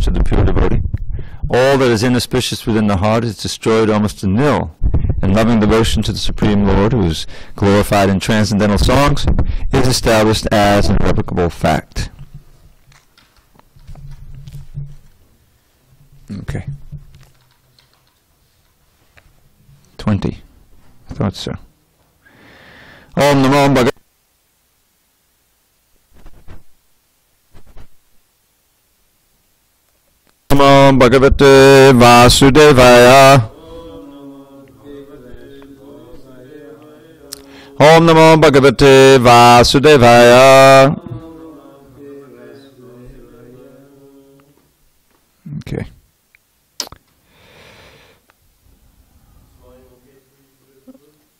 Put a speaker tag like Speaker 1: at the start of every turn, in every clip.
Speaker 1: to the pure devotee. All that is inauspicious within the heart is destroyed almost to nil, and loving devotion to the Supreme Lord, who is glorified in transcendental songs, is established as an irrevocable fact. Okay. 20. I thought so. Om Namo Bhagavate. Namo Bhagavate Vasudevaya. Om Namo Bhagavate Vasudevaya. Okay.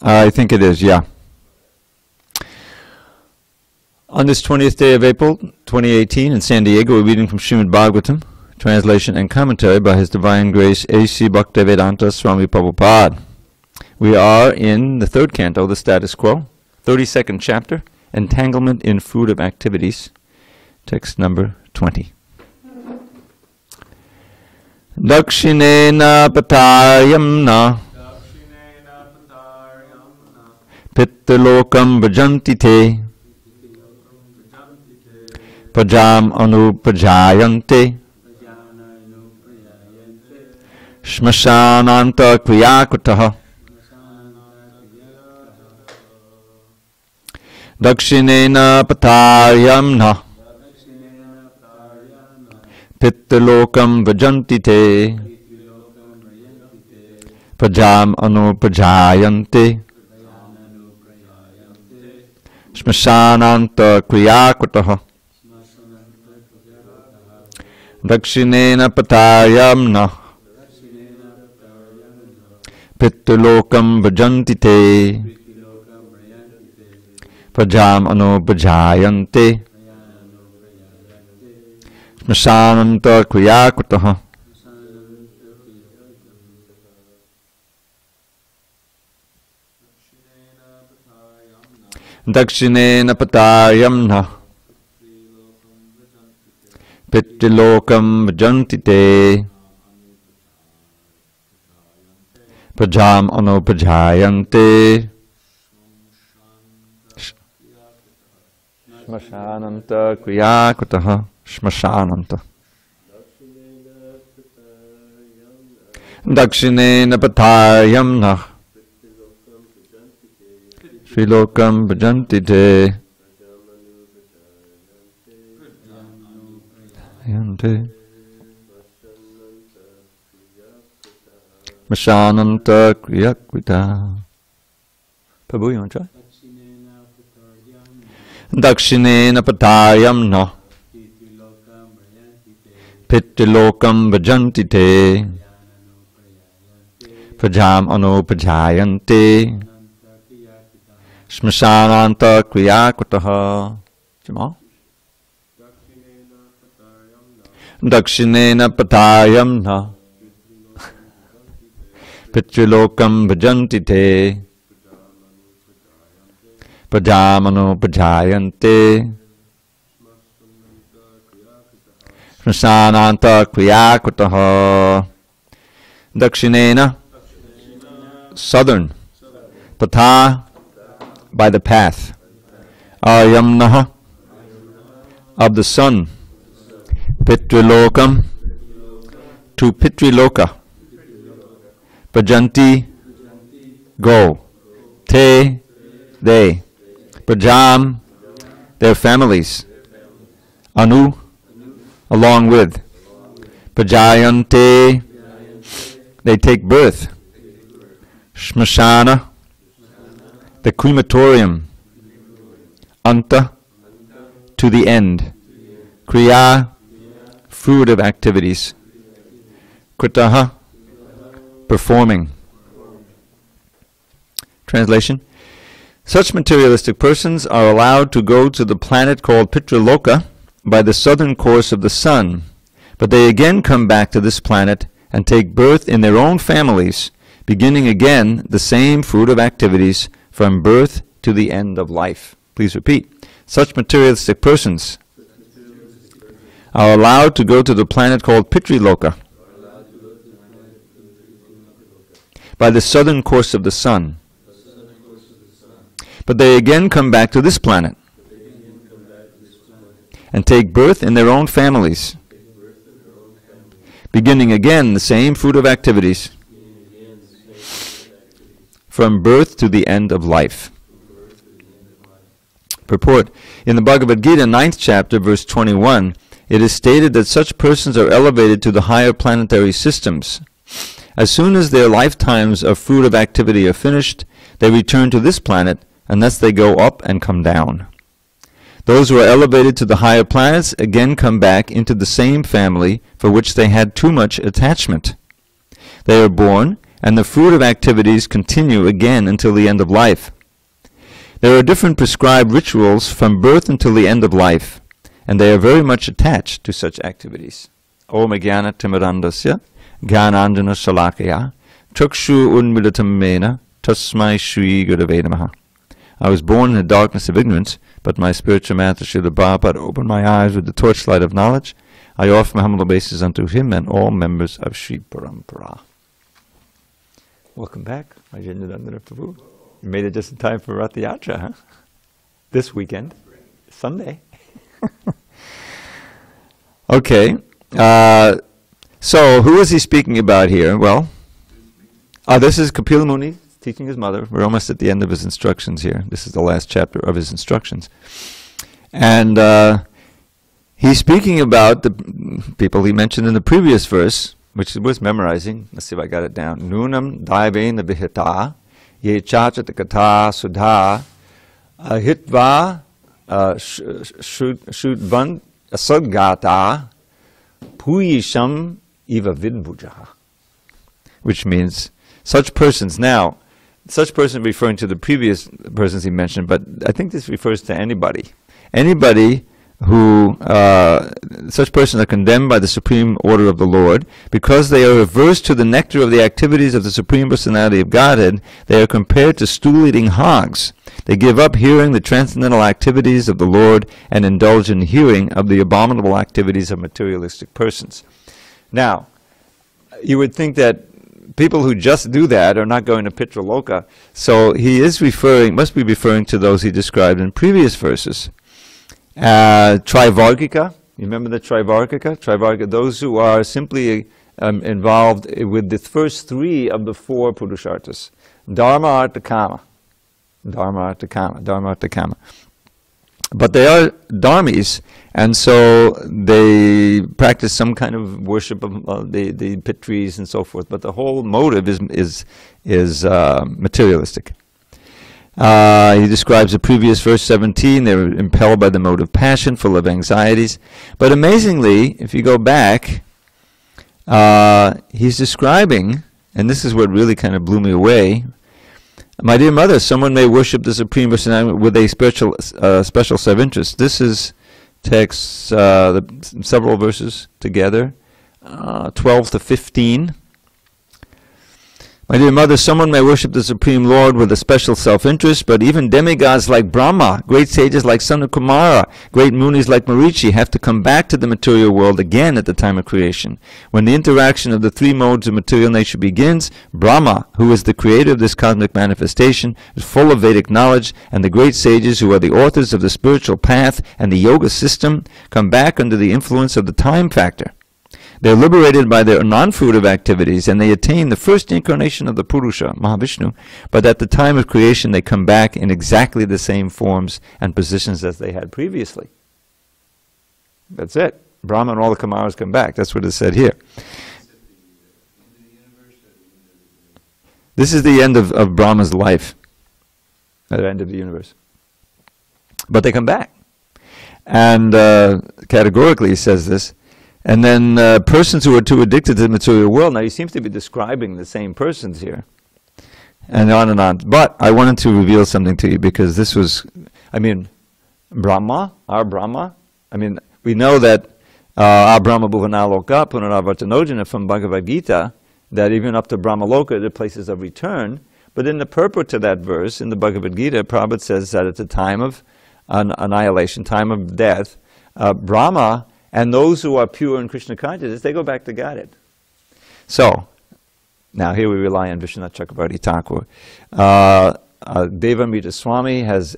Speaker 1: I think it is, yeah. On this 20th day of April, 2018, in SanDiego, we're reading from srimadbhagavatam, translation and commentary by His Divine Grace A.C. Bhaktivedanta Swami Prabhupada. We are in the third canto, the status quo, 32nd chapter, Entanglement in Fruit of Activities, text number 20. Dakshinena patayamna pittalokam bhajanti te pajam anupajayante shmashananta kriyakutaha dakshinena patayamna pittalokam bhajanti te pajam anupajayante shmashananta kriyakutaha dakshinena patayamna pittalokam bhajanti te pajam anupajayante shmashananta kriyakutaha dakshinena patayamna pittilokam bhajanti te pajam anupajayante shmashananta kriyakutaha shmashananta dakshinena patayamna Trilokam bhajanti te yante mashananta kriyakrita. Prabhu, you want to try? Dakshinena patayamna pittilokam bhajanti te pajam anupajayante shmashananta kriyakutaha. Jamal? Dakshinena patayamna pitrilokam bhajanti te pajamano pajayante shmashananta kriyakutaha. Dakshinena, southern, patha, by the path, ayamnaha, of the sun, pitrilokam, to pitriloka, bhajanti, go, te, they, pajam, their families, anu, along with, pajayante, they take birth, shmashana, the crematorium, anta, to the end, kriya, fruit of activities, kritaha, performing. Translation: such materialistic persons are allowed to go to the planet called Pitraloka by the southern course of the sun, but they again come back to this planet and take birth in their own families, beginning again the same fruit of activities from birth to the end of life. Please repeat. Such materialistic persons are allowed to go to the planet called Pitriloka by the southern course of the sun. But they again come back to this planet and take birth in their own families, beginning again the same fruit of activities from birth to the end of life. Purport. In the Bhagavad Gita, 9th chapter, verse 21, it is stated that such persons are elevated to the higher planetary systems. As soon as their lifetimes of fruit of activity are finished, they return to this planet, and thus they go up and come down. Those who are elevated to the higher planets again come back into the same family for which they had too much attachment. They are born, and the fruit of activities continue again until the end of life. There are different prescribed rituals from birth until the end of life, and they are very much attached to such activities. Om Jnana Timirandasya Jnananjana Shalakaya Chakshu Unmilitam Mena Tasmai Shri Gurave Namaha. I was born in the darkness of ignorance, but my spiritual master Srila Prabhupada opened my eyes with the torchlight of knowledge. I offer my humble obeisances unto him and all members of Sri Parampara. Welcome back, Ajendra Prabhu. You made it just in time for Rath Yatra, huh? This weekend, Sunday. Okay, so who is he speaking about here? Well, this is Kapila Muni teaching his mother. We're almost at the end of his instructions here. This is the last chapter of his instructions. And he's speaking about the people he mentioned in the previous verse, which was memorizing. Let's see if I got it down. Nunam daivena vihita ye chachatakata sudha hitva shudvan asadgata puyisham eva vidbhujaha. Which means such persons. Now, such person referring to the previous persons he mentioned, but I think this refers to anybody. Anybody who, such persons are condemned by the supreme order of the Lord, because they are averse to the nectar of the activities of the Supreme Personality of Godhead. They are compared to stool-eating hogs. They give up hearing the transcendental activities of the Lord and indulge in hearing of the abominable activities of materialistic persons. Now, you would think that people who just do that are not going to Pitraloka, so he is must be referring to those he described in previous verses. Trivargika, you remember the Trivargika? Those who are simply involved with the first three of the four Purusharthas. Dharma, Artha, Kama. Dharma, Artha, Kama. Dharma, Artha, Kama. But they are dharmis, and so they practice some kind of worship of the pit trees and so forth. But the whole motive is materialistic. He describes the previous verse 17. They were impelled by the mode of passion, full of anxieties. But amazingly, if you go back, he's describing, and this is what really kind of blew me away. My dear mother, someone may worship the Supreme Personality with a special self-interest. This is text, several verses together, 12 to 15. My dear mother, someone may worship the Supreme Lord with a special self-interest, but even demigods like Brahma, great sages like Sanakumara, great munis like Marichi have to come back to the material world again at the time of creation. When the interaction of the three modes of material nature begins, Brahma, who is the creator of this cosmic manifestation, is full of Vedic knowledge, and the great sages who are the authors of the spiritual path and the yoga system come back under the influence of the time factor. They are liberated by their non-fruitive activities, and they attain the first incarnation of the Purusha, Mahavishnu, but at the time of creation they come back in exactly the same forms and positions as they had previously. That's it. Brahma and all the Kumaras come back. That's what is said here. This is the end of Brahma's life, the end of the universe. But they come back. And categorically he says this. And then persons who are too addicted to the material world. Now he seems to be describing the same persons here. And on and on. But I wanted to reveal something to you, because this was, Brahma, our Brahma. We know that our Brahma Bhuvanaloka, Punaravartanojana from Bhagavad Gita, that even up to Brahmaloka, the places of return. But in the purport to that verse, in the Bhagavad Gita, Prabhupada says that at the time of annihilation, time of death, Brahma And those who are pure in Krishna consciousness, they go back to Godhead. So, now here we rely on Vishwanath Chakravarti Thakur. Devamrita Swami has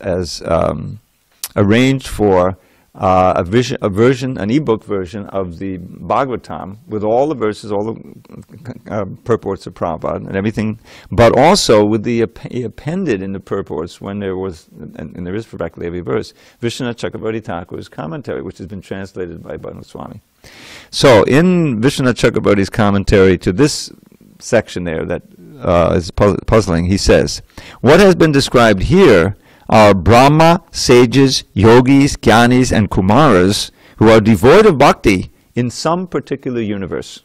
Speaker 1: arranged for an ebook version of the Bhagavatam with all the verses, all the purports of Prabhupada and everything, but also with the appended in the purports when there was, and there is for practically every verse, Vishwanath Chakravarti Thakur's commentary, which has been translated by Bhanu Swami. So in Vishwanath Chakravarti's commentary to this section there that is puzzling, he says, what has been described here are Brahma, sages, yogis, jnanis, and kumaras who are devoid of bhakti in some particular universe.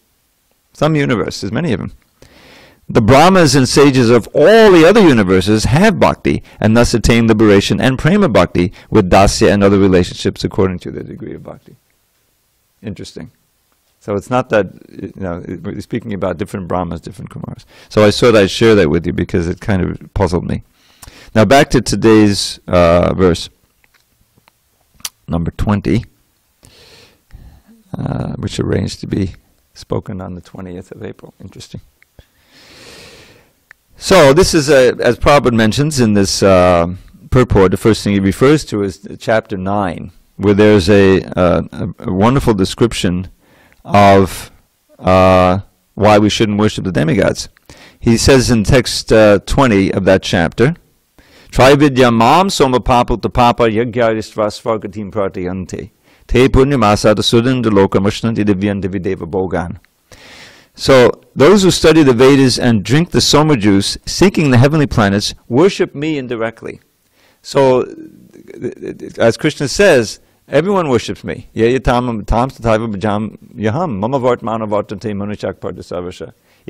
Speaker 1: Some universe, there's many of them. The Brahmas and sages of all the other universes have bhakti and thus attain liberation and prema bhakti with dasya and other relationships according to their degree of bhakti. Interesting. So it's not that, we're speaking about different Brahmas, different kumaras. So I thought I'd share that with you because it kind of puzzled me. Now back to today's verse, number 20, which arranged to be spoken on the 20th of April. Interesting. So this is, as Prabhupada mentions in this purport, the first thing he refers to is chapter 9, where there's a wonderful description of why we shouldn't worship the demigods. He says in text 20 of that chapter, Trividya mam soma paputa papa yagyarisva svagatim pratayante te punyamasada sudanda lokamushnanti divyanti videva bogan. So those who study the Vedas and drink the soma juice, seeking the heavenly planets, worship me indirectly. So, as Krishna says, everyone worships me. In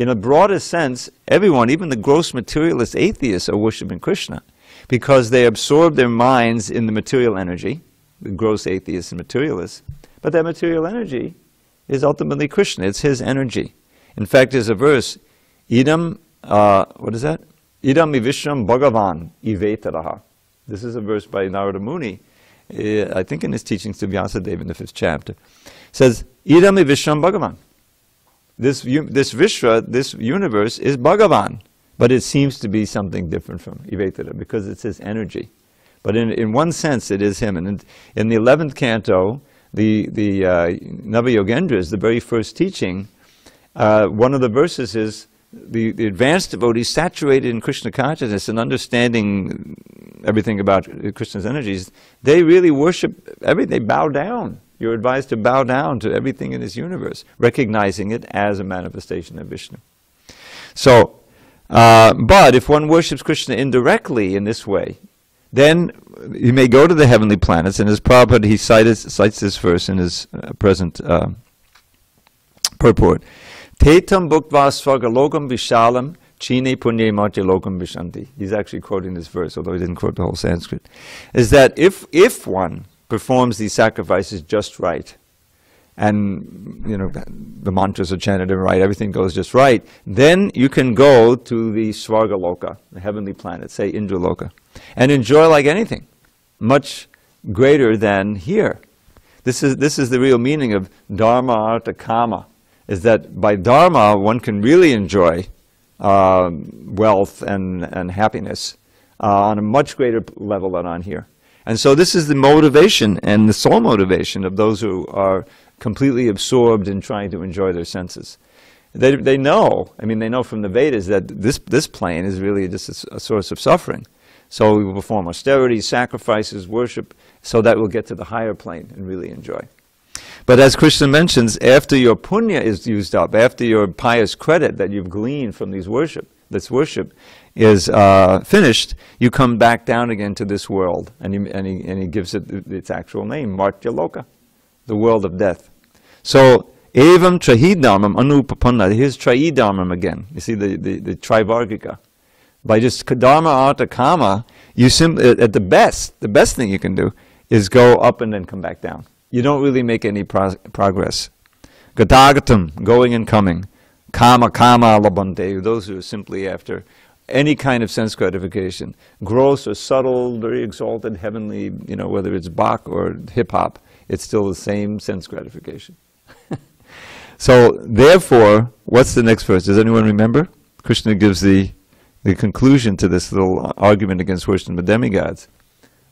Speaker 1: a broader sense, everyone, even the gross materialist atheists, are worshiping Krishna, because they absorb their minds in the material energy, the gross atheists and materialists, but that material energy is ultimately Krishna. It's his energy. In fact, there's a verse, Idam, what is that? Idam ivishram bhagavan ivetaraha. This is a verse by Narada Muni, I think in his teachings to Vyasadeva in the 5th chapter. It says, Idam ivishram bhagavan. This Vishwa, this universe, is Bhagavan. But it seems to be something different from Ivetara because it's his energy. But in one sense, it is him. And in the 11th canto, the Nava-Yogendras, the very first teaching, one of the verses is the advanced devotees saturated in Krishna consciousness and understanding everything about Krishna's energies, they really worship everything. They bow down. You're advised to bow down to everything in this universe, recognizing it as a manifestation of Vishnu. So, but if one worships Krishna indirectly in this way, then you may go to the heavenly planets, and as Prabhupada, he cites this verse in his present purport. Tetam bhuktva svagalokam vishalam chine punye matya lokam vishanti. He's actually quoting this verse, although he didn't quote the whole Sanskrit. Is that if one performs these sacrifices just right, and the mantras are chanted right, everything goes just right, then you can go to the Svargaloka, the heavenly planet, say Indraloka, and enjoy like anything, much greater than here. This is the real meaning of dharma, artha, kama, is that by dharma one can really enjoy wealth and happiness on a much greater level than on here. And so this is the motivation and the sole motivation of those who are completely absorbed in trying to enjoy their senses. They know, they know from the Vedas that this plane is really just a source of suffering. So we will perform austerities, sacrifices, worship, so that we'll get to the higher plane and really enjoy. But as Krishna mentions, after your punya is used up, after your pious credit that you've gleaned from this worship is finished, you come back down again to this world, and he gives it its actual name, Martya Loka, the world of death. So, evam trahidharmam anupapanna, here's trahidharmam again. You see the trivargika. By just dharma, artha, kama, you simply, at the best thing you can do is go up and then come back down. You don't really make any progress. Gatagatam, going and coming. Kama, kama, labante, those who are simply after any kind of sense gratification. Gross or subtle, very exalted, heavenly, whether it's Bach or hip-hop, it's still the same sense gratification. So, therefore, what's the next verse? Does anyone remember? Krishna gives the conclusion to this little argument against worshiping the demigods.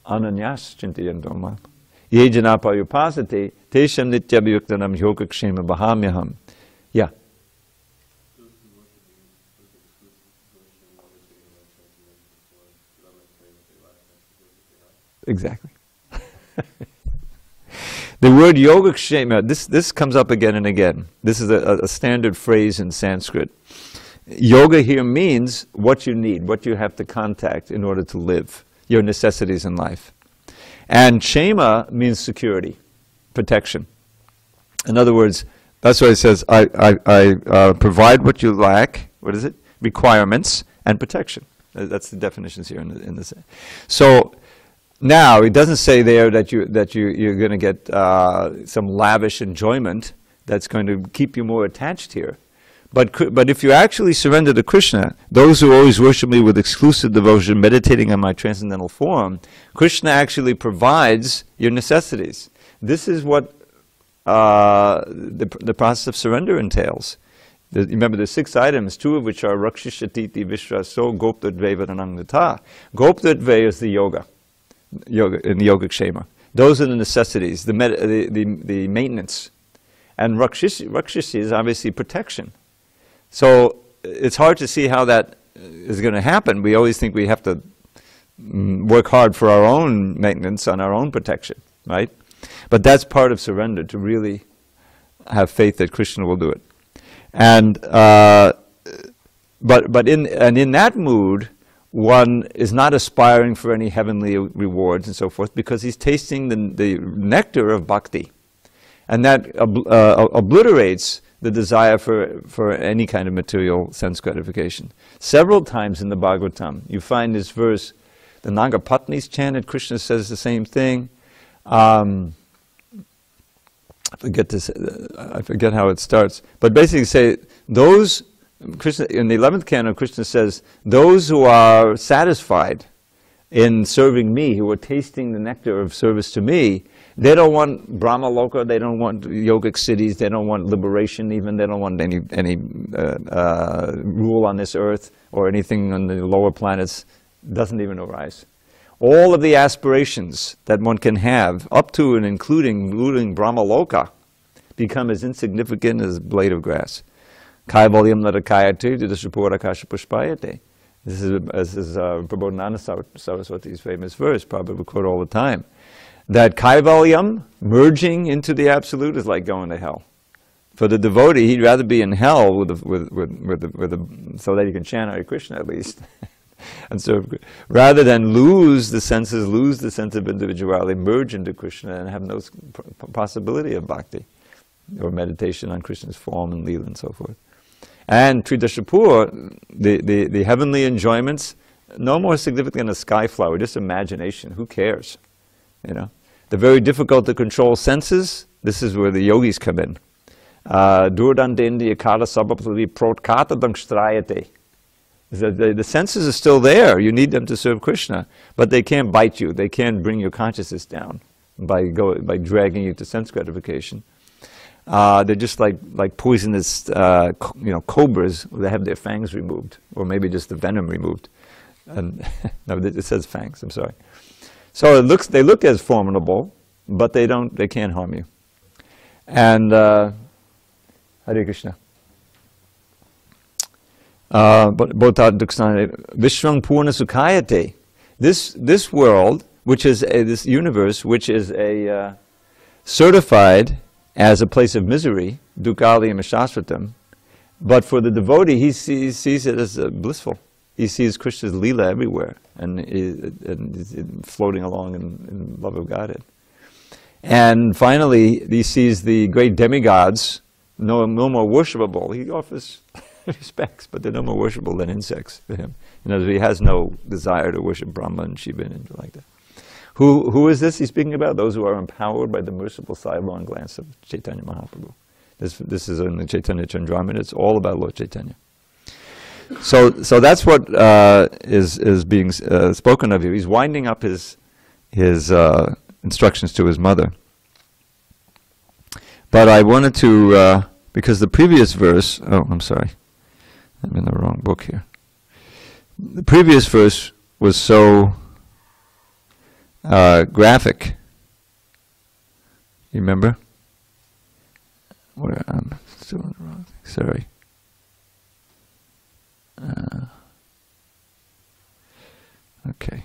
Speaker 1: Ananyas chintayanto mam. Ye janapa upasate tesham nityabhyuktanam yogakshema bahamyaham. Yeah. Exactly. The word yogakshema, this comes up again and again. This is a standard phrase in Sanskrit. Yoga here means what you need, what you have to contact in order to live, your necessities in life. And kshema means security, protection. In other words, that's why it says, I provide what you lack, what is it? Requirements and protection. That's the definitions here in this. So, now, it doesn't say there that you're going to get some lavish enjoyment that's going to keep you more attached here. But if you actually surrender to Krishna, those who always worship me with exclusive devotion, meditating on my transcendental form, Krishna actually provides your necessities. This is what the process of surrender entails. Remember, there's 6 items, 2 of which are Rakshishititi Vishraso Goptadveva Nanangata. Goptadve is the yoga. In the Yogakshema. Those are the necessities, the maintenance. And Rakshishi is obviously protection. So it's hard to see how that is going to happen. We always think we have to work hard for our own maintenance, on our own protection, right? But that's part of surrender, to really have faith that Krishna will do it. And but in that mood, one is not aspiring for any heavenly rewards and so forth, because he's tasting the nectar of bhakti. And that obliterates the desire for any kind of material sense gratification. Several times in the Bhagavatam, you find this verse, the Nagapatnis chanted, Krishna says the same thing. I forget how it starts. But basically say, those... Krishna, in the 11th canto, Krishna says, those who are satisfied in serving me, who are tasting the nectar of service to me, they don't want Brahma Loka, they don't want yogic cities, they don't want liberation even, they don't want any rule on this earth or anything on the lower planets, doesn't even arise. All of the aspirations that one can have, up to and including Brahma Loka, become as insignificant as a blade of grass. Kaivalyam Nadakayate Didasapura Kasha Pushpayate. This is Prabodhananda Saraswati's famous verse, Prabhu would quote all the time. That Kaivalyam, merging into the Absolute, is like going to hell. For the devotee, he'd rather be in hell so that he can chant Hare Krishna at least. And so, rather than lose the senses, lose the sense of individuality, merge into Krishna and have no possibility of bhakti or meditation on Krishna's form and Leela and so forth. And Tridashapur, the heavenly enjoyments, no more significant than a sky flower, just imagination. Who cares? You know, the very difficult to control senses. This is where the yogis come in. The senses are still there. You need them to serve Krishna, but they can't bite you. They can't bring your consciousness down by dragging you to sense gratification. They're just like poisonous, cobras that have their fangs removed, or maybe just the venom removed. And no, it says fangs. I'm sorry. So they look as formidable, but they can't harm you. And Hare Krishna. Vishwang Purna Sukhayate. This world, which is this universe, which is certified as a place of misery, Dukkalayam Shasvatam, but for the devotee, he sees it as blissful. He sees Krishna's Leela everywhere, and is floating along in love of Godhead. And finally, he sees the great demigods no more worshipable. He offers respects, but they're no more worshipable than insects to him. In other words, he has no desire to worship Brahma and Shiva and like that. Who is this he's speaking about? Those who are empowered by the merciful sidelong glance of Chaitanya Mahaprabhu. This is in the Chaitanya Chandramrita. It's all about Lord Chaitanya. So that's what is being spoken of here. He's winding up his instructions to his mother. But I wanted to, because the previous verse, oh, I'm sorry, I'm in the wrong book here. The previous verse was so graphic. You remember? Where I'm still on the wrong thing. Sorry. Okay.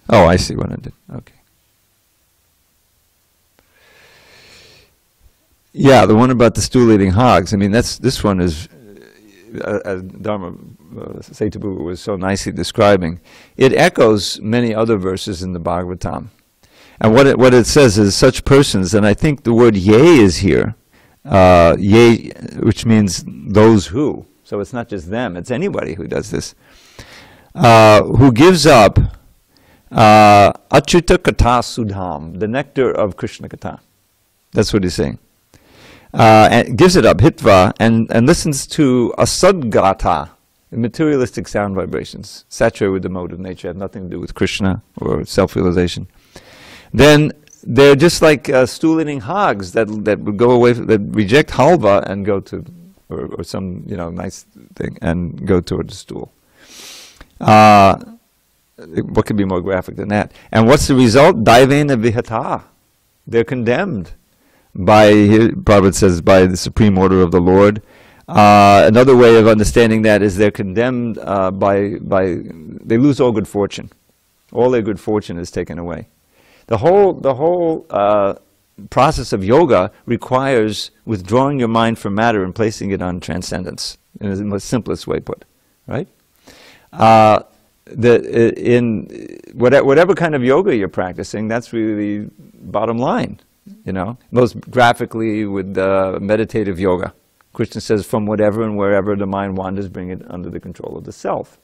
Speaker 1: Oh, I see what I did. Okay. Yeah, the one about the stool-eating hogs. I mean, this one is, as Dharma Setabhu was so nicely describing, it echoes many other verses in the Bhagavatam. And what it says is such persons, and I think the word ye is here, ye, which means those who. So it's not just them, it's anybody who does this. Who gives up Achyuta Katha Sudham, the nectar of Krishna Katha. That's what he's saying. And gives it up, hitva, and listens to asadgata, materialistic sound vibrations, saturated with the mode of nature, have nothing to do with Krishna or self-realization. Then they're just like stool-eating hogs that would go away, that reject halva and go to, or some nice thing, and go toward the stool. What could be more graphic than that? And what's the result? Daivena vihata. They're condemned by, Prabhupada says, by the supreme order of the Lord. Another way of understanding that is they're condemned they lose all good fortune. All their good fortune is taken away. The whole process of yoga requires withdrawing your mind from matter and placing it on transcendence, in the most simplest way put, right? In whatever kind of yoga you're practicing, that's really the bottom line, Most graphically with meditative yoga. Krishna says, from whatever and wherever the mind wanders, bring it under the control of the self.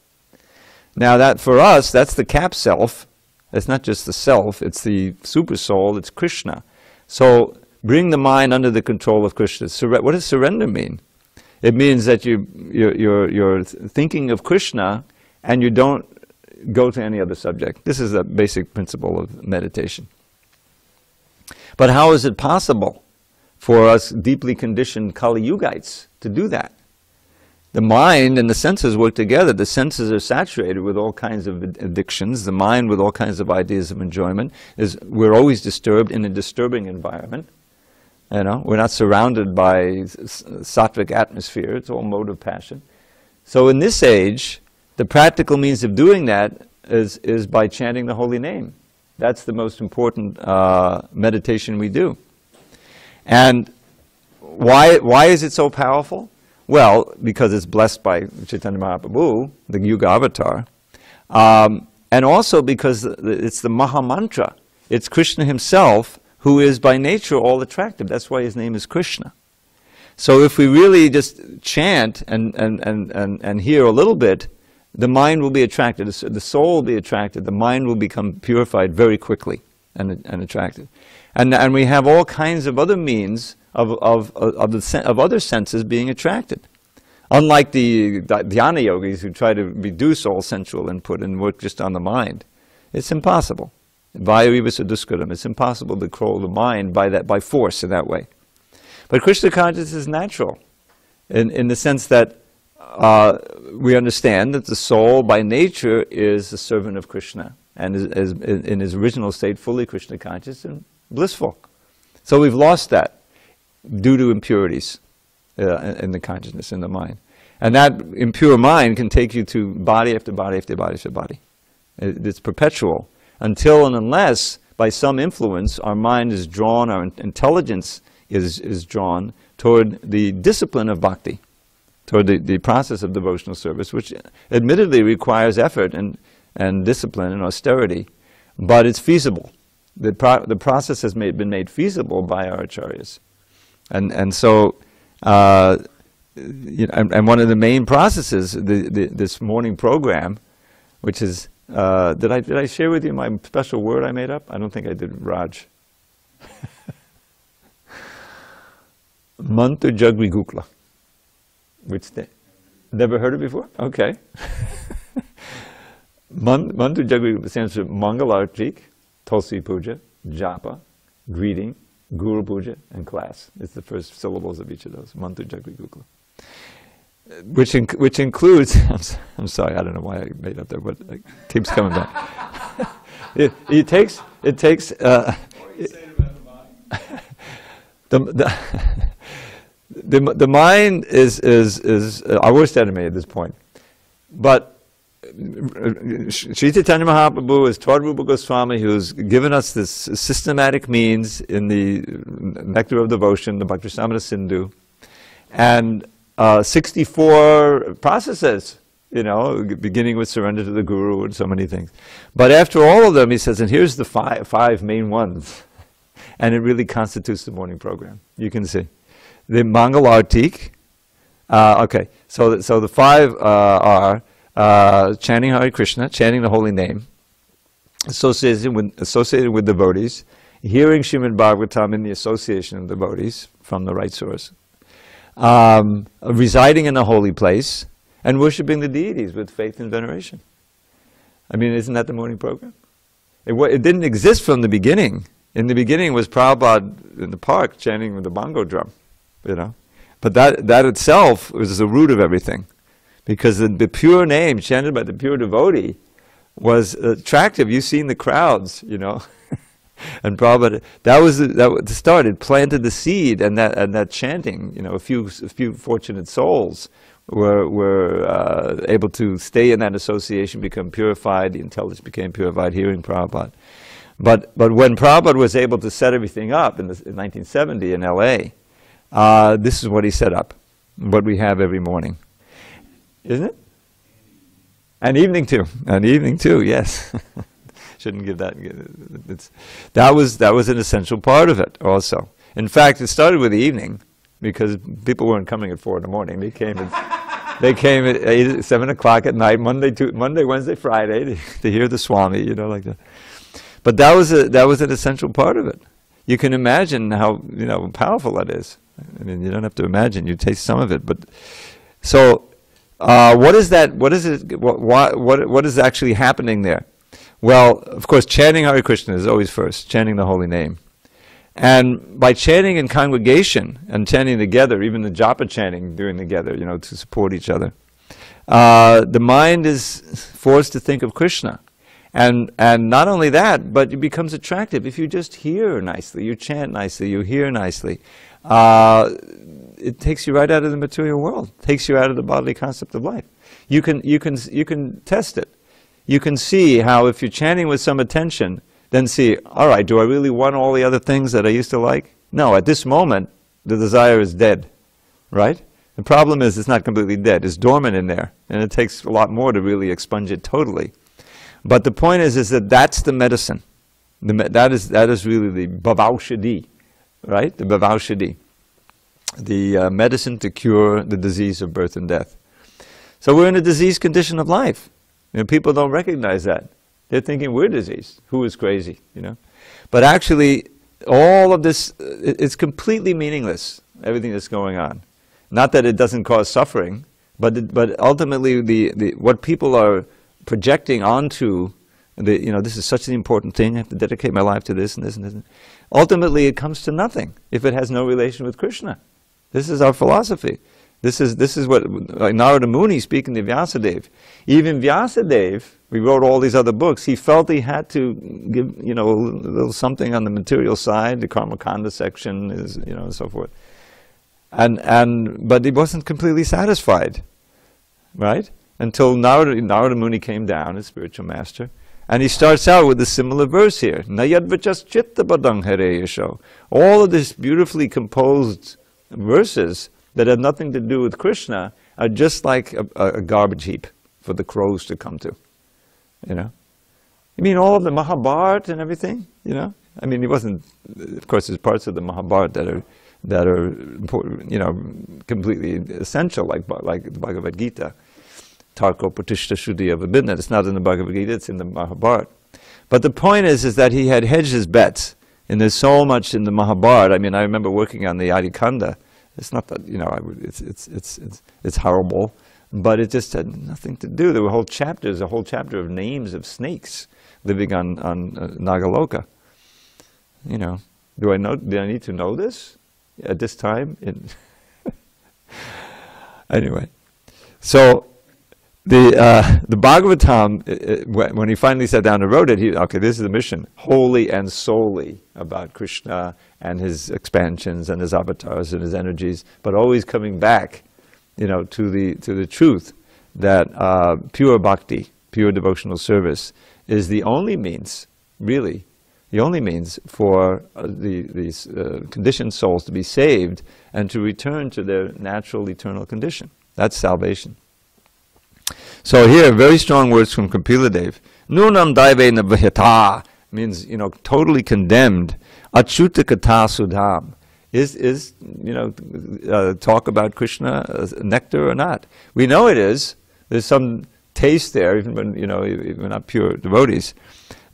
Speaker 1: Now that, for us, that's the cap self. It's not just the self, it's the super soul, it's Krishna. So bring the mind under the control of Krishna. What does surrender mean? It means that you're thinking of Krishna and you don't go to any other subject. This is a basic principle of meditation. But how is it possible for us deeply conditioned Kali Yugites to do that? The mind and the senses work together. The senses are saturated with all kinds of addictions. The mind with all kinds of ideas of enjoyment. We're always disturbed in a disturbing environment. We're not surrounded by sattvic atmosphere. It's all mode of passion. So in this age, the practical means of doing that is by chanting the holy name. That's the most important meditation we do. And why is it so powerful? Well, because it's blessed by Chaitanya Mahaprabhu, the Yuga Avatar, and also because it's the Maha Mantra. It's Krishna himself who is by nature all attractive. That's why his name is Krishna. So if we really just chant and hear a little bit, the mind will be attracted, the soul will be attracted, the mind will become purified very quickly and attracted. And we have all kinds of other means of other senses being attracted. Unlike the dhyana yogis who try to reduce all sensual input and work just on the mind. It's impossible. Vayavivasa duskaram. It's impossible to control the mind by force in that way. But Krishna consciousness is natural in the sense that we understand that the soul by nature is a servant of Krishna and is in his original state fully Krishna conscious and blissful. So we've lost that due to impurities in the consciousness, in the mind. And that impure mind can take you to body after body after body after body. It's perpetual until and unless by some influence our mind is drawn, our intelligence is drawn toward the discipline of bhakti, toward the process of devotional service, which admittedly requires effort and discipline and austerity, but it's feasible. The process has been made feasible by our acharyas. And so, and one of the main processes, this morning program, which is, did I share with you my special word I made up? I don't think I did, Raj. Mantra Jagri Gukla. Which never heard it before? Okay. Mantra Jagri Gukla stands for Mangalartik, Tulsi Puja, japa, greeting, guru puja, and class. It's the first syllables of each of those. Mantra Jagri Gukula. Which includes, I'm sorry, I don't know why I made up there, but it keeps coming back. it takes. What are you saying about the mind? The mind is our worst enemy at this point. But Sri Chaitanya Mahaprabhu is taught Rupa Goswami, who's given us this systematic means in the Nectar of Devotion, the Bhakti-rasamrita Sindhu, and 64 processes, beginning with surrender to the Guru and so many things. But after all of them, he says, and here's the five main ones, and it really constitutes the morning program. You can see. The Mangal Artik, okay, so the five are chanting Hare Krishna, chanting the holy name, associated with devotees, hearing Srimad Bhagavatam in the association of devotees from the right source, residing in a holy place, and worshipping the deities with faith and veneration. I mean, isn't that the morning program? It didn't exist from the beginning. In the beginning was Prabhupada in the park chanting with the bongo drum, But that itself was the root of everything. Because the pure name chanted by the pure devotee was attractive. You've seen the crowds, and Prabhupada, that was the start. It planted the seed, and that chanting, a few fortunate souls were able to stay in that association, become purified. The intelligence became purified hearing Prabhupada. But when Prabhupada was able to set everything up in 1970 in L.A., this is what he set up, what we have every morning. Isn't it? And evening too, yes. Shouldn't give that. That was an essential part of it also. In fact, it started with the evening because people weren't coming at 4 in the morning. They came at 7 o'clock at night, Monday, Wednesday, Friday to hear the Swami, like that. But that was an essential part of it. You can imagine how powerful that is. I mean, you don't have to imagine. You taste some of it, but so. What is that? What is it? What is actually happening there? Well, of course, chanting Hare Krishna is always first, chanting the holy name. And by chanting in congregation and chanting together, even the japa chanting, doing together, to support each other, the mind is forced to think of Krishna. And not only that, but it becomes attractive. If you just hear nicely, you chant nicely, you hear nicely, it takes you right out of the material world. It takes you out of the bodily concept of life. You can test it. You can see how if you're chanting with some attention, then see, all right, do I really want all the other things that I used to like? No, at this moment, the desire is dead, right? The problem is it's not completely dead. It's dormant in there, and it takes a lot more to really expunge it totally. But the point is that that's the medicine. That is really the bhavaushadhi, right? The bhavaushadhi, the medicine to cure the disease of birth and death. So we're in a diseased condition of life. People don't recognize that. They're thinking we're diseased. Who is crazy? But actually, all of this it's completely meaningless. Everything that's going on. Not that it doesn't cause suffering, but ultimately what people are projecting onto this is such an important thing. I have to dedicate my life to this and this and this. Ultimately, it comes to nothing if it has no relation with Krishna. This is our philosophy. This is what Narada Muni speaking to Vyasadeva. Even Vyasadeva, we wrote all these other books. He felt he had to give a little something on the material side. The Karmakanda section is and so forth. But he wasn't completely satisfied, right? Until Narada Muni came down, his spiritual master, and he starts out with a similar verse here. Nayadvachas chitta padang hare yasho. All of these beautifully composed verses that have nothing to do with Krishna are just like a garbage heap for the crows to come to. You mean all of the Mahabharata and everything? I mean, it wasn't. Of course, there's parts of the Mahabharata that are important, completely essential, like the Bhagavad Gita. Tarko Pratishta Shuddhi Avabhinna. It's not in the Bhagavad Gita, it's in the Mahabharata. But the point is that he had hedged his bets, and there's so much in the Mahabharata. I mean, I remember working on the Adikanda. It's not that, it's horrible, but it just had nothing to do. There were whole chapters, a whole chapter of names of snakes living on Nagaloka. You know, do I need to know this at this time? Anyway, so the Bhagavatam, when he finally sat down and wrote it, okay, this is the mission, wholly and solely about Krishna and his expansions and his avatars and his energies, but always coming back, you know, to the truth that pure bhakti, pure devotional service, is the only means, really, the only means for these conditioned souls to be saved and to return to their natural eternal condition. That's salvation. So here, very strong words from Kapila Dev. Nunam daivena vahita means, you know, totally condemned. Achyuta katha sudham is you know, talk about Krishna nectar or not. We know it is. There's some taste there, even when, you know, we're not pure devotees.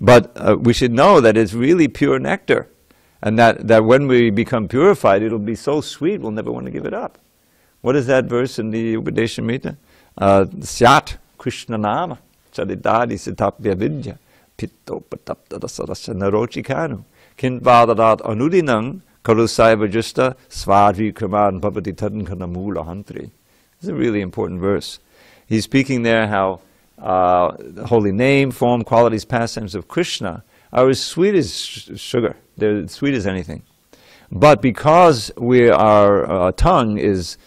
Speaker 1: But we should know that it's really pure nectar. And that when we become purified, it'll be so sweet, we'll never want to give it up. What is that verse in the Upadeshamrita? Syat Krishna Nama Charitadi Sitapya Vidya Pitto Patapta Sarasya Narochikanu Kinvadarat Anudinang Karusaiva Justa Svadvi Kraman Bhavati Tadankana Mula Hantri. This is a really important verse. He's speaking there how the holy name, form, qualities, pastimes of Krishna are as sweet as sugar. They're as sweet as anything. But because our tongue is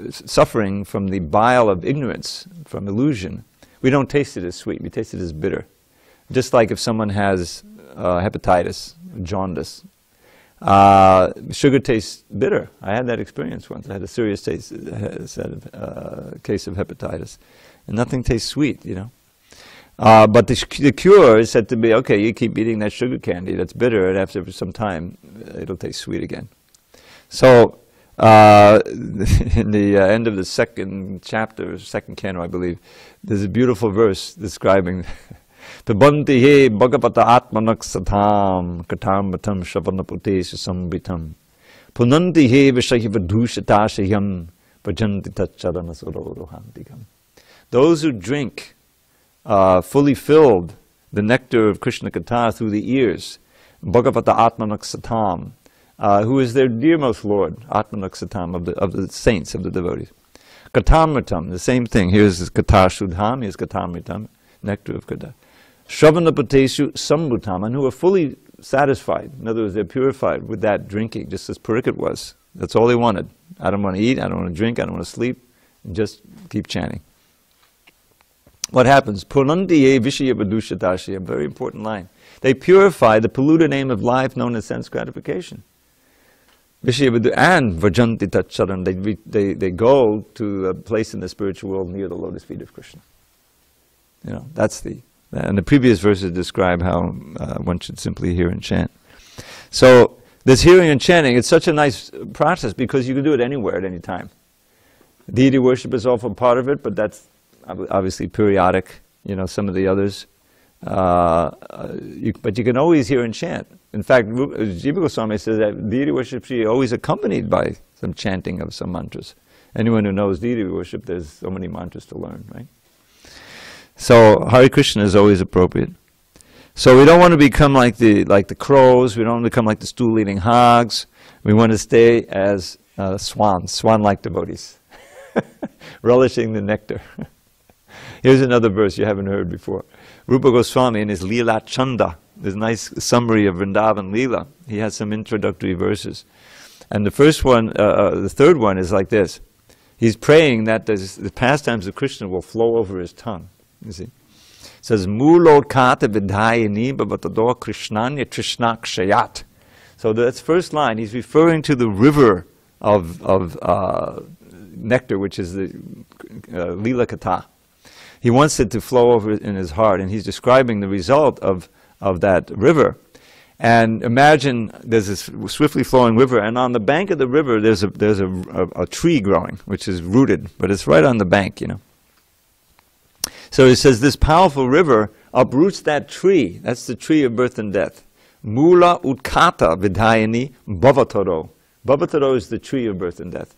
Speaker 1: suffering from the bile of ignorance, from illusion, we don't taste it as sweet, we taste it as bitter. Just like if someone has hepatitis, jaundice, sugar tastes bitter. I had that experience once. I had a serious case of hepatitis, and nothing tastes sweet, you know. But the cure is said to be, okay, you keep eating that sugar candy that's bitter, and after some time, it'll taste sweet again. So, in the end of the second chapter, second canto, I believe, there's a beautiful verse describing Pibanti he bhagavata atmanak satam katam batam shavanaputesha sambitam punanti he vishayivadushatashayam vajanti tacharana sororohantikam. Those who drink fully filled the nectar of Krishna Katha through the ears, bhagavata atmanak satam, who is their dearmost Lord, Atmanak Satam, of the saints, of the devotees. Katamritam, the same thing. Here's Katha Shudham, here's Katamritam, nectar of Katha. Shravanapateshu Sambhutam, and who are fully satisfied. In other words, they're purified with that drinking, just as Pariksit was. That's all they wanted. I don't want to eat, I don't want to drink, I don't want to sleep, just keep chanting. What happens? Purnandiye Vishaya Badushatashya, a very important line. They purify the polluted aim of life known as sense gratification. And Vajanti Tacharan, they go to a place in the spiritual world near the lotus feet of Krishna. You know, and the previous verses describe how one should simply hear and chant. So this hearing and chanting, it's such a nice process because you can do it anywhere at any time. Deity worship is often part of it, but that's obviously periodic. You know, some of the others. But you can always hear and chant. In fact, Jiva Goswami says that deity worship should be always accompanied by some chanting of some mantras. Anyone who knows deity worship, there's so many mantras to learn, right? So Hare Krishna is always appropriate. So we don't want to become like the crows. We don't want to become like the stool-eating hogs. We want to stay as swans, swan-like devotees, relishing the nectar. Here's another verse you haven't heard before. Rupa Goswami in his Leela Chanda, this nice summary of Vrindavan Leela, he has some introductory verses. And the first one, the third one is like this. He's praying that the pastimes of Krishna will flow over his tongue. You see? It says, Mulokata vidhayani bhavatado krishnanya trishnakshayat. So that's first line. He's referring to the river of nectar, which is the Leela Katha. He wants it to flow over in his heart, and he's describing the result of that river. And imagine there's this swiftly flowing river, and on the bank of the river there's a tree growing, which is rooted, but it's right on the bank, you know. So he says this powerful river uproots that tree. That's the tree of birth and death. Mula utkata vidhayani bhavataro. Bhavataro is the tree of birth and death.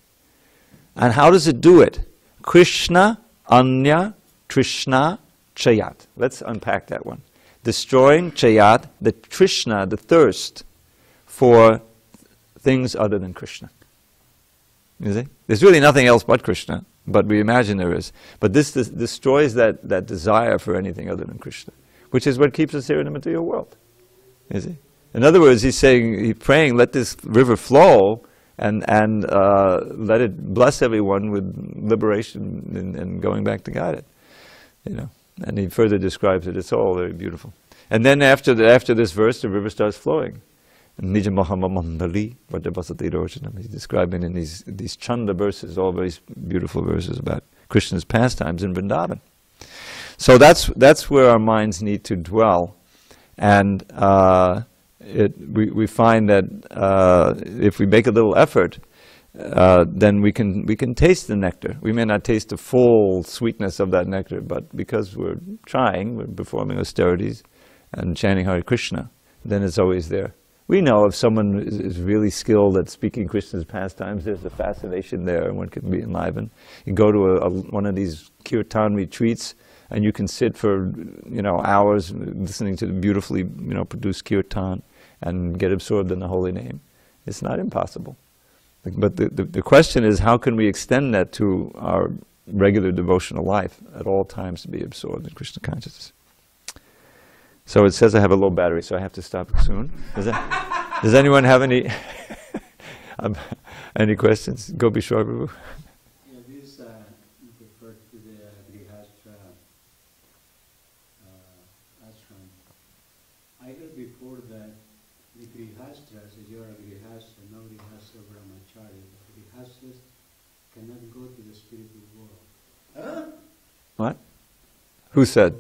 Speaker 1: And how does it do it? Krishna anya Trishna Chayat. Let's unpack that one. destroying chayat, the trishna, the thirst for things other than Krishna. You see? There's really nothing else but Krishna, but we imagine there is. But this destroys that desire for anything other than Krishna, which is what keeps us here in the material world. You see? In other words, he's praying, let this river flow and let it bless everyone with liberation and going back to God. You know, and he further describes it. It's all very beautiful. And then after this verse, the river starts flowing. Nija Mahamamandali, he's describing in these Chanda verses, all very beautiful verses about Krishna's pastimes in Vrindavan. So that's where our minds need to dwell, and we find that if we make a little effort, then we can taste the nectar. We may not taste the full sweetness of that nectar, but because we're trying, we're performing austerities and chanting Hare Krishna, then it's always there. We know if someone is really skilled at speaking Krishna's pastimes, there's a fascination there, and one can be enlivened. You go to one of these kirtan retreats, and you can sit for hours listening to the beautifully produced kirtan and get absorbed in the holy name. It's not impossible. But the question is, how can we extend that to our regular devotional life at all times to be absorbed in Krishna consciousness? So it says I have a low battery, so I have to stop soon. Does anyone have any any questions? Go be sure, Prabhu.
Speaker 2: Yeah, this referred to the Grihastha ashram. I heard before that the Grihastras, if you are a Grihastha, no Grihastha Brahmachari, the Grihastras cannot go to the spiritual world. Huh?
Speaker 1: What? Who said?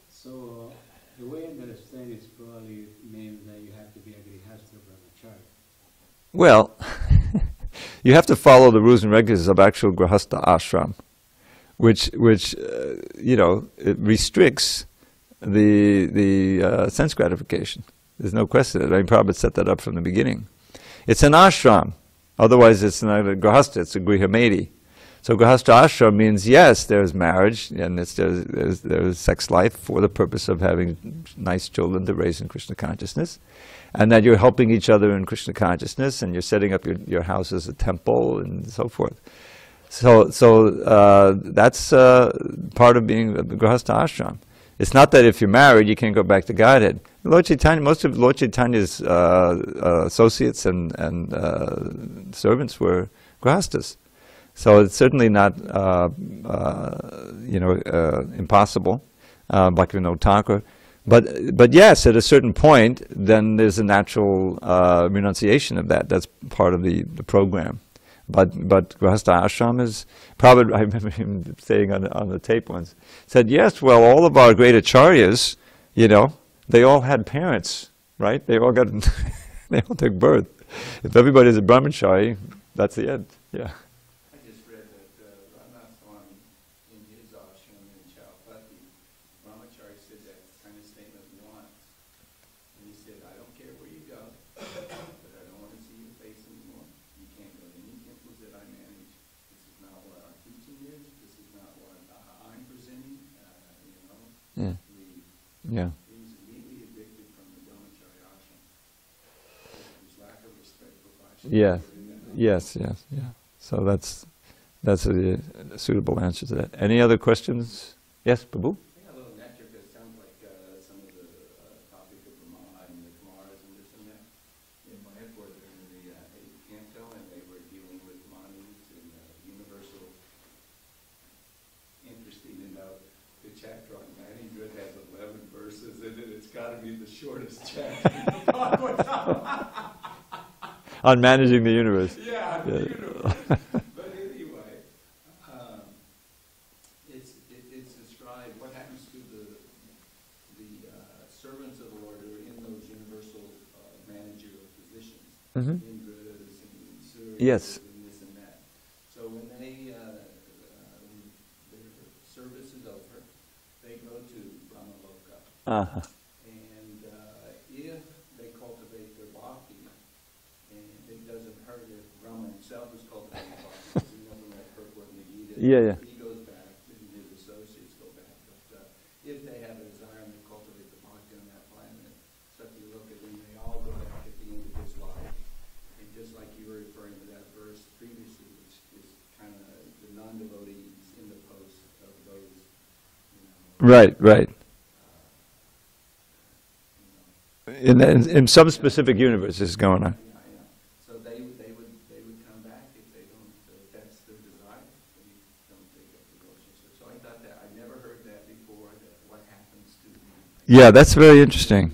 Speaker 2: So the way I understand it probably means that you have to be a Grihastha Brahmachari.
Speaker 1: Well, you have to follow the rules and regulations of actual Grihastha ashram, which it restricts the sense gratification. There's no question. I mean, Prabhupada set that up from the beginning. It's an ashram. Otherwise, it's not a Grihastha, it's a Grihameti. So Grihastha ashram means, yes, there's marriage and there's sex life for the purpose of having nice children to raise in Krishna consciousness, and that you're helping each other in Krishna consciousness, and you're setting up your house as a temple and so forth. So that's part of being a Grihastha ashram. It's not that if you're married you can't go back to Godhead. Lord Chaitanya, most of Lord Chaitanya's associates and servants were Grihasthas. So it's certainly not, impossible, Bhaktivinoda Thakur. But yes, at a certain point, then there's a natural renunciation of that. That's part of the program. But Grihastha ashram is, probably, I remember him saying on the tape once, said, yes, well, all of our great acharyas, they all had parents, right? They all took birth. If everybody's a brahmachari, that's the end, yeah. Yeah.
Speaker 2: He was immediately evicted from the brahmachari ashram. His lack of respect for Vaishnava.
Speaker 1: Yeah. Yes. Yeah. So that's a suitable answer to that. Any other questions? Yes, Prabhu?
Speaker 3: I think a little nectar, because it sounds like some of the topic of Brahma and the Kumaras and this and that. In my headquarters in the 8th canto, and they were dealing with Manus and universal. Interesting to note, the chapter on manhood has 11 verses in it. It's got to be the shortest chapter in the Bhagavatam.
Speaker 1: On managing the universe.
Speaker 3: Yeah, the universe. But anyway, it's described what happens to the servants of the Lord who are in those universal managerial positions.
Speaker 1: Mm-hmm.
Speaker 3: Indras and Suryas
Speaker 1: Yes.
Speaker 3: and this and that. So when their service is over, they go to Brahmaloka.
Speaker 1: Uh-huh.
Speaker 3: And if they cultivate their bhakti, and it doesn't hurt if Brahma himself is cultivating bhakti, because he doesn't let hurt what Nagita.
Speaker 1: Yeah.
Speaker 3: He goes back, and his associates go back. But
Speaker 1: Right, right. In some specific universe this is going on.
Speaker 3: So they would come back if they don't, if that's their desire, they don't take up devotion. So I thought that, I've never heard that before, that what happens to them.
Speaker 1: Yeah, that's very interesting.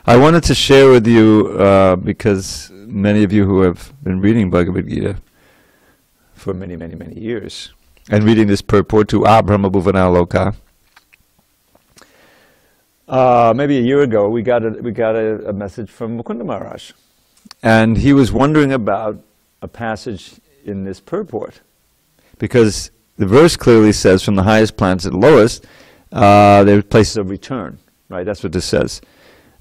Speaker 1: I wanted to share with you, because many of you who have been reading Bhagavad Gita for many, many, many years, and reading this purport to Brahma Bhuvana Loka, maybe a year ago we got a message from Mukunda Maharaj, and he was wondering about a passage in this purport, because the verse clearly says, from the highest planets to the lowest, there are places of return, right? That's what this says.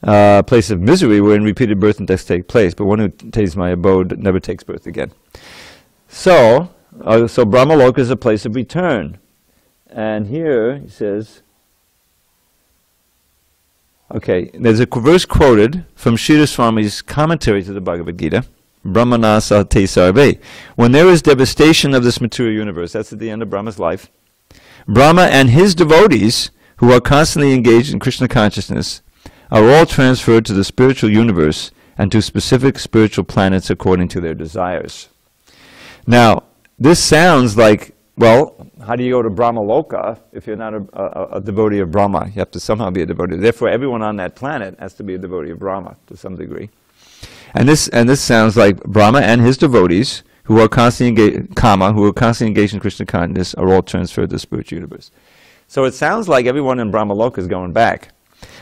Speaker 1: Place of misery wherein repeated birth and death take place, but one who takes my abode never takes birth again. So Brahmaloka is a place of return. And here he says, okay, there's a verse quoted from Srila Swami's commentary to the Bhagavad Gita, Brahmanasa te sarve. When there is devastation of this material universe, that's at the end of Brahma's life, Brahma and his devotees, who are constantly engaged in Krishna consciousness, are all transferred to the spiritual universe and to specific spiritual planets according to their desires. Now, this sounds like, well, how do you go to Brahmaloka if you're not a devotee of Brahma? You have to somehow be a devotee. Therefore, everyone on that planet has to be a devotee of Brahma to some degree. And this sounds like Brahma and his devotees, who are constantly engaged in Krishna consciousness, are all transferred to the spiritual universe. So it sounds like everyone in Brahmaloka is going back.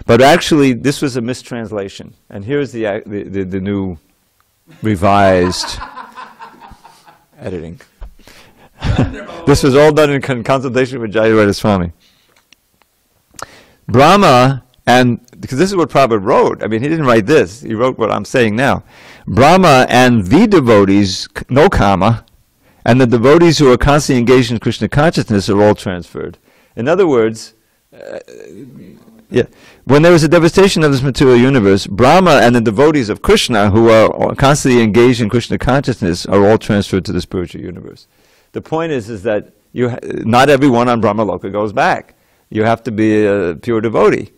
Speaker 1: But actually, this was a mistranslation. And here's the new revised editing. This was all done in consultation with Jayarada Swami. Brahma, and because this is what Prabhu wrote. I mean, he didn't write this. He wrote what I'm saying now. Brahma and the devotees, no kama, and the devotees who are constantly engaged in Krishna consciousness are all transferred. In other words, yeah. When there is a devastation of this material universe, Brahma and the devotees of Krishna, who are constantly engaged in Krishna consciousness, are all transferred to the spiritual universe. The point is that not everyone on Brahmaloka goes back. You have to be a pure devotee.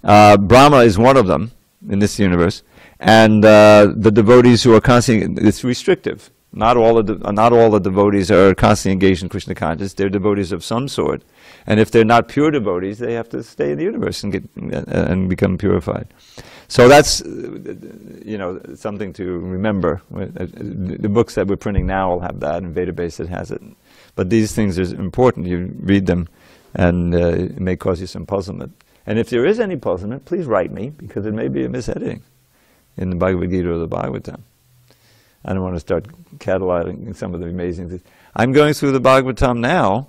Speaker 1: Brahma is one of them in this universe, and the devotees who are constantly, it's restrictive. Not all the devotees are constantly engaged in Krishna consciousness. They're devotees of some sort. And if they're not pure devotees, they have to stay in the universe and become purified. So that's something to remember. The books that we're printing now will have that, and Vedabase it has it. But these things are important. You read them, and it may cause you some puzzlement. And if there is any puzzlement, please write me, because it may be a misediting in the Bhagavad Gita or the Bhagavatam. I don't want to start cataloging some of the amazing things. I'm going through the Bhagavatam now,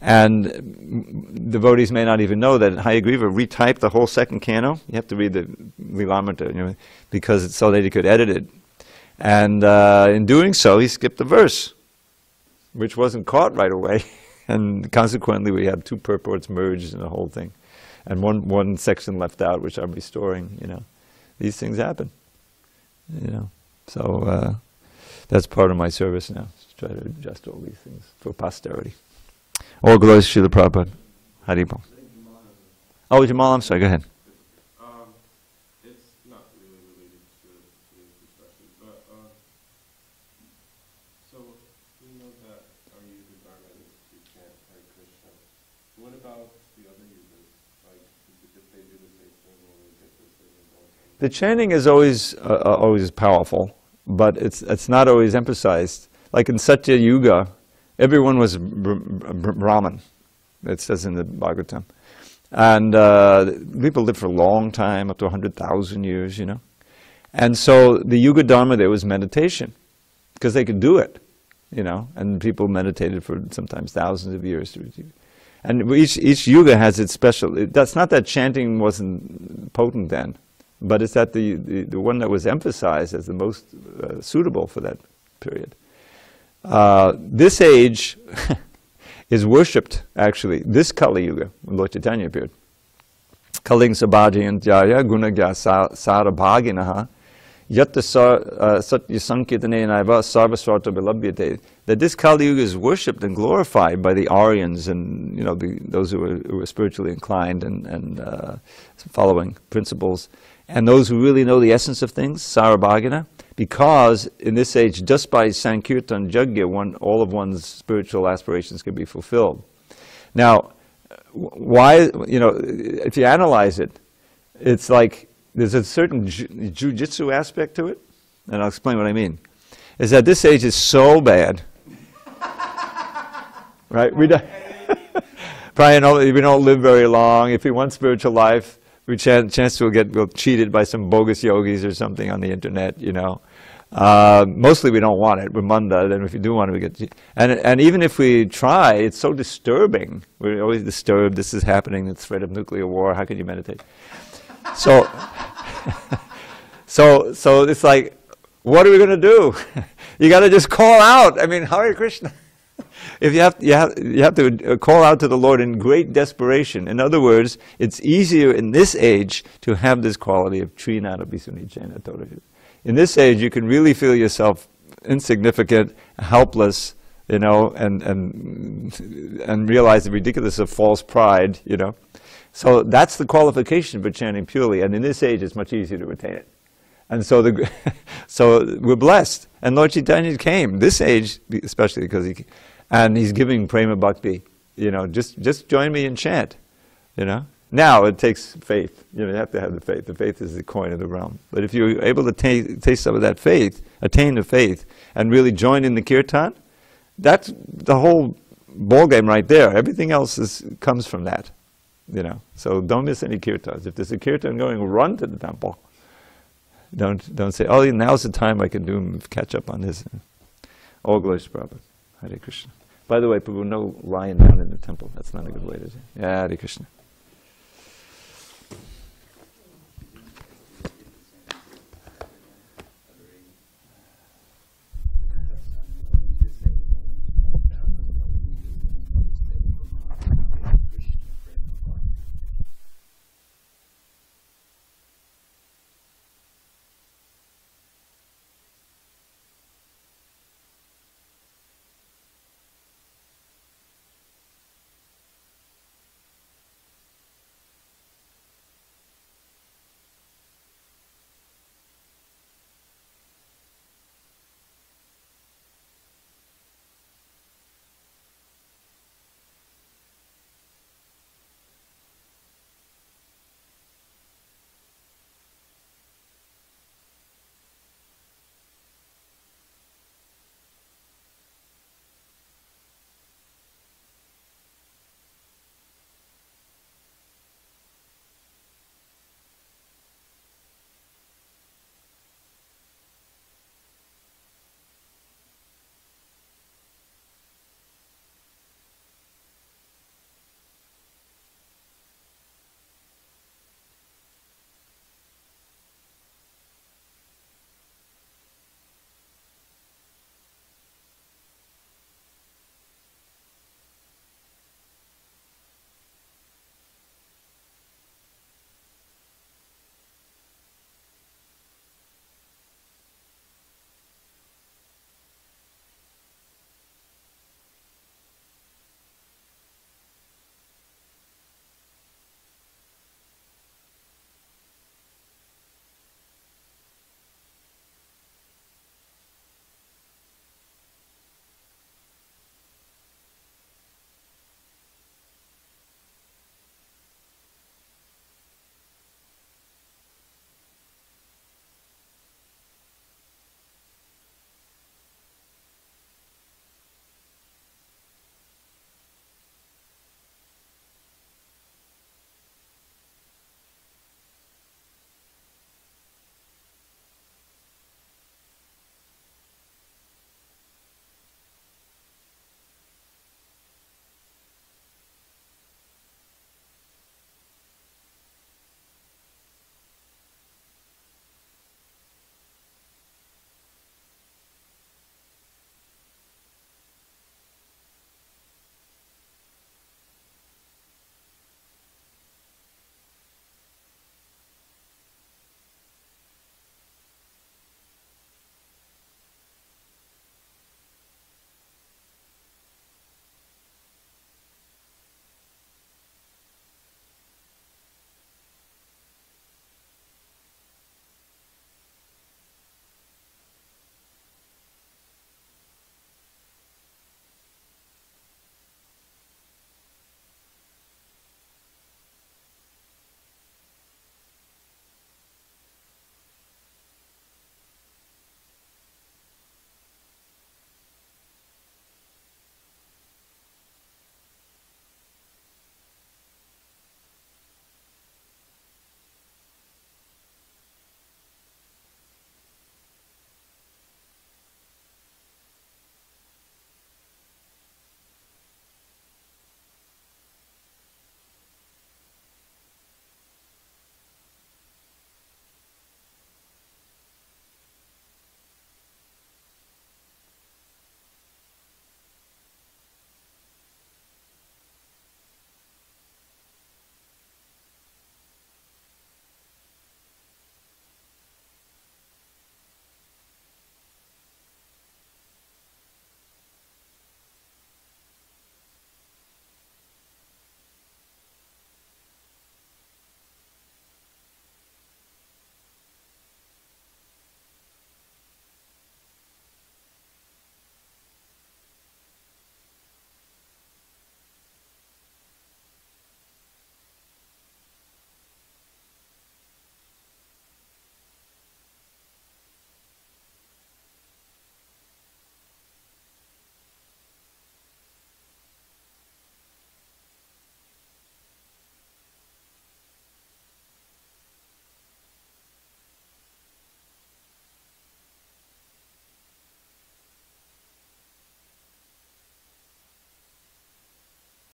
Speaker 1: and devotees may not even know that Hayagriva retyped the whole second canto. You have to read the Lilamrita, because so that he could edit it. And in doing so, he skipped a verse, which wasn't caught right away. And consequently, we have two purports merged in the whole thing. And one section left out, which I'm restoring, These things happen, So that's part of my service now, to try to adjust all these things for posterity. All glories to Srila Prabhupada. Haribol. Oh, Jamal, I'm sorry, go ahead.
Speaker 4: It's not really related to today's discussion, but so we know that our yuga dharma is to chant Hare Krishna. What about the other yugas? Like, if they do the same thing, will we get the same result?
Speaker 1: The chanting is always powerful, but it's not always emphasized. Like in Satya Yuga, everyone was Brahman. It says in the Bhagavatam. And people lived for a long time, up to 100,000 years, And so the Yuga Dharma there was meditation, because they could do it, And people meditated for sometimes thousands of years. And each Yuga has its special. That's not that chanting wasn't potent then, but it's that the one that was emphasized as the most suitable for that period. This age is worshipped, actually, this Kali Yuga, when Lord Chaitanya appeared. Kaling Sabhajayantyaya Gunagya Sarabhaginaha Yatta Satya Sankirtane Naiva Sarvasvarta Bilabhyate, that this Kali Yuga is worshipped and glorified by the Aryans and those who were spiritually inclined and following principles, and those who really know the essence of things, Sarabhagana, because in this age, just by Sankirtan Jagya, all of one's spiritual aspirations can be fulfilled. Now, why, if you analyze it, it's like there's a certain jujitsu aspect to it, and I'll explain what I mean. Is that this age is so bad, right? We don't live very long. If we want spiritual life, we chance we'll get cheated by some bogus yogis or something on the internet. Mostly we don't want it. We're manda. Then if we do want it, we get. And even if we try, it's so disturbing. We're always disturbed. This is happening. The threat of nuclear war. How can you meditate? So, so it's like, what are we going to do? You got to just call out. I mean, Hare Krishna. If you have to call out to the Lord in great desperation. In other words, it's easier in this age to have this quality of Trinada Bisunicena Torahu. In this age, you can really feel yourself insignificant, helpless, and realize the ridiculousness of false pride, So that's the qualification for chanting purely, and in this age, it's much easier to attain it. And so, so we're blessed. And Lord Chaitanya came this age, especially because he's giving prema bhakti. Just join me and chant. Now it takes faith. You have to have the faith. The faith is the coin of the realm. But if you're able to taste some of that faith, attain the faith, and really join in the kirtan, that's the whole ball game right there. Everything else comes from that. So don't miss any kirtans. If there's a kirtan going, run to the temple. Don't say, oh, now's the time I can catch up on this. All glories to Prabhu. Hare Krishna. By the way, Prabhu, no lying down in the temple. That's not a good way to do it. Yeah, Hare Krishna.